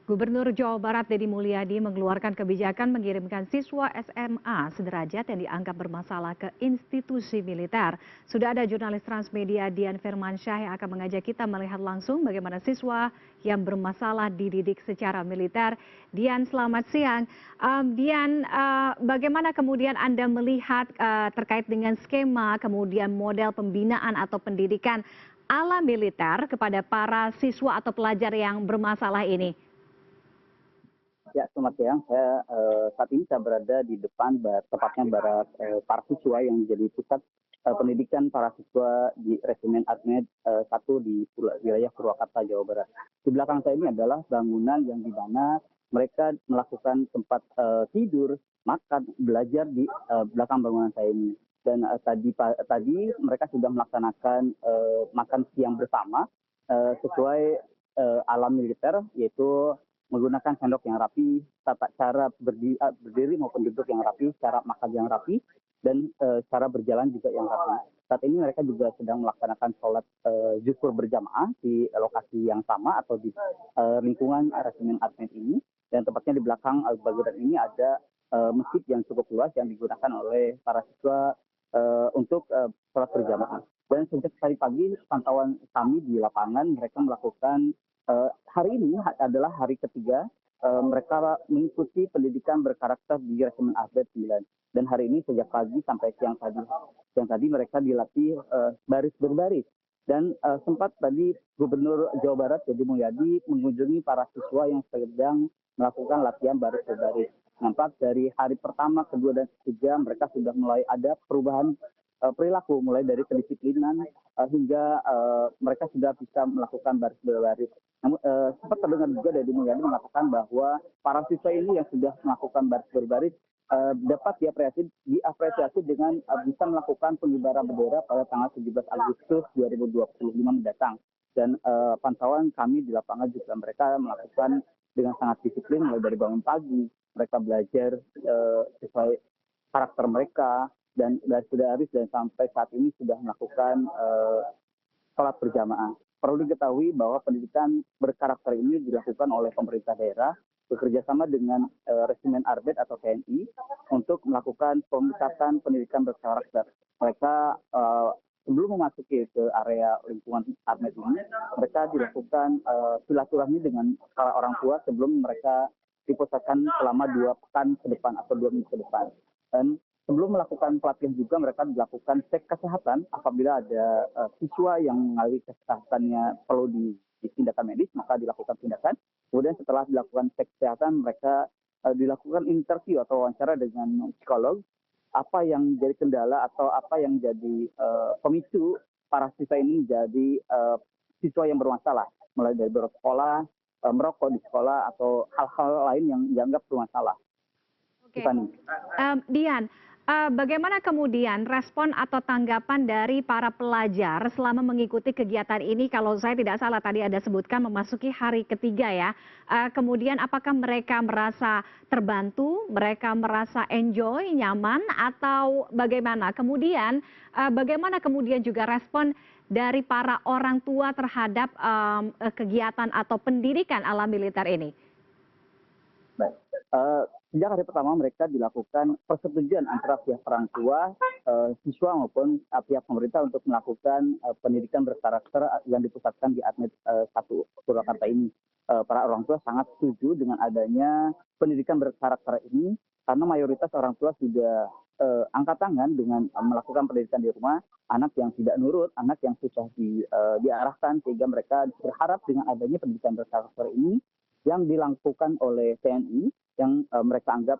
Gubernur Jawa Barat Deddy Mulyadi mengeluarkan kebijakan mengirimkan siswa SMA sederajat yang dianggap bermasalah ke institusi militer. Sudah ada jurnalis Transmedia Dian Firmansyah yang akan mengajak kita melihat langsung bagaimana siswa yang bermasalah dididik secara militer. Dian, selamat siang. Dian, bagaimana kemudian Anda melihat terkait dengan skema, kemudian model pembinaan atau pendidikan ala militer kepada para siswa atau pelajar yang bermasalah ini? Ya, selamat siang. Saat ini saya berada di depan, tepatnya barat para siswa yang menjadi pusat pendidikan para siswa di Resimen Atmet 1 di wilayah Purwakarta, Jawa Barat. Di belakang saya ini adalah bangunan yang di mana mereka melakukan tempat tidur, makan, belajar di belakang bangunan saya ini. Dan tadi mereka sudah melaksanakan makan siang bersama sesuai alam militer, yaitu menggunakan sendok yang rapi, tata cara berdiri maupun duduk yang rapi, cara makan yang rapi, dan cara berjalan juga yang rapi. Saat ini mereka juga sedang melaksanakan sholat zuhur berjamaah di lokasi yang sama atau di lingkungan Resimen Atmet ini. Dan tepatnya di belakang bangunan ini ada masjid yang cukup luas yang digunakan oleh para siswa untuk sholat berjamaah. Dan sejak tadi pagi pantauan kami di lapangan mereka melakukan hari ini adalah hari ketiga mereka mengikuti pendidikan berkarakter di Resimen Atmet 9. Dan hari ini sejak pagi sampai siang tadi mereka dilatih baris berbaris. Dan sempat tadi Gubernur Jawa Barat Deddy Mulyadi mengunjungi para siswa yang sedang melakukan latihan baris berbaris. Nampak dari hari pertama, kedua, dan ketiga mereka sudah mulai ada perubahan perilaku, mulai dari kedisiplinan hingga mereka sudah bisa melakukan baris berbaris. Namun sempat terdengar juga dari Mulyadi mengatakan bahwa para siswa ini yang sudah melakukan baris berbaris dapat diapresiasi dengan bisa melakukan pengibaran bendera pada tanggal 17 Agustus 2025 mendatang. Dan pantauan kami di lapangan juga mereka melakukan dengan sangat disiplin, mulai dari bangun pagi, mereka belajar sesuai karakter mereka, dan dari dan sampai saat ini sudah melakukan sholat berjamaah. Perlu diketahui bahwa pendidikan berkarakter ini dilakukan oleh pemerintah daerah bekerjasama dengan Resimen Arbet atau TNI untuk melakukan pemusatan pendidikan berkarakter. Mereka sebelum memasuki ke area lingkungan Arbet ini, mereka dilakukan silaturahmi dengan para orang tua sebelum mereka dipusatkan selama 2 pekan ke depan atau 2 minggu ke depan. Dan sebelum melakukan pelatihan juga mereka dilakukan cek kesehatan apabila ada siswa yang mengalami kesehatannya perlu tindakan medis, maka dilakukan tindakan. Kemudian setelah dilakukan cek kesehatan mereka dilakukan interview atau wawancara dengan psikolog, apa yang jadi kendala atau apa yang jadi pemicu para siswa ini menjadi siswa yang bermasalah, mulai dari bersekolah, merokok di sekolah, atau hal-hal lain yang dianggap bermasalah. Oke, Dian, bagaimana kemudian respon atau tanggapan dari para pelajar selama mengikuti kegiatan ini? Kalau saya tidak salah tadi ada sebutkan memasuki hari ketiga ya. Kemudian apakah mereka merasa terbantu, mereka merasa enjoy, nyaman, atau bagaimana? Kemudian bagaimana kemudian juga respon dari para orang tua terhadap kegiatan atau pendidikan ala militer ini? Baik. Sejak hari pertama mereka dilakukan persetujuan antara pihak orang tua, siswa maupun pihak pemerintah untuk melakukan pendidikan berkarakter yang dipusatkan di Atmet 1 Purwakarta ini. Para orang tua sangat setuju dengan adanya pendidikan berkarakter ini karena mayoritas orang tua sudah angkat tangan dengan melakukan pendidikan di rumah, anak yang tidak nurut, anak yang susah diarahkan, sehingga mereka berharap dengan adanya pendidikan berkarakter ini yang dilakukan oleh TNI yang mereka anggap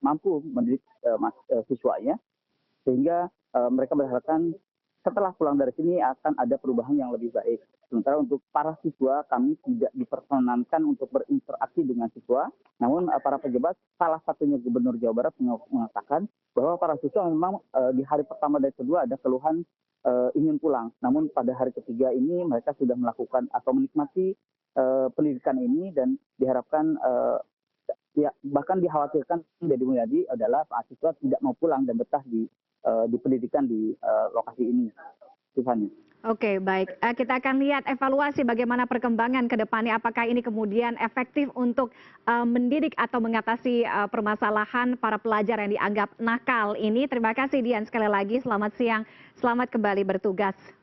mampu mendidik siswanya, sehingga mereka berharapkan setelah pulang dari sini akan ada perubahan yang lebih baik. Sementara untuk para siswa, kami tidak diperkenankan untuk berinteraksi dengan siswa, namun para pejabat, salah satunya Gubernur Jawa Barat mengatakan bahwa para siswa memang di hari pertama dan kedua ada keluhan ingin pulang. Namun pada hari ketiga ini mereka sudah melakukan atau menikmati pendidikan ini, dan diharapkan ya bahkan dikhawatirkan Deddy Mulyadi adalah mahasiswa tidak mau pulang dan betah di pendidikan di lokasi ini. Tiffany. Oke, baik. Kita akan lihat evaluasi bagaimana perkembangan ke depannya. Apakah ini kemudian efektif untuk mendidik atau mengatasi permasalahan para pelajar yang dianggap nakal ini. Terima kasih Dian sekali lagi. Selamat siang. Selamat kembali bertugas.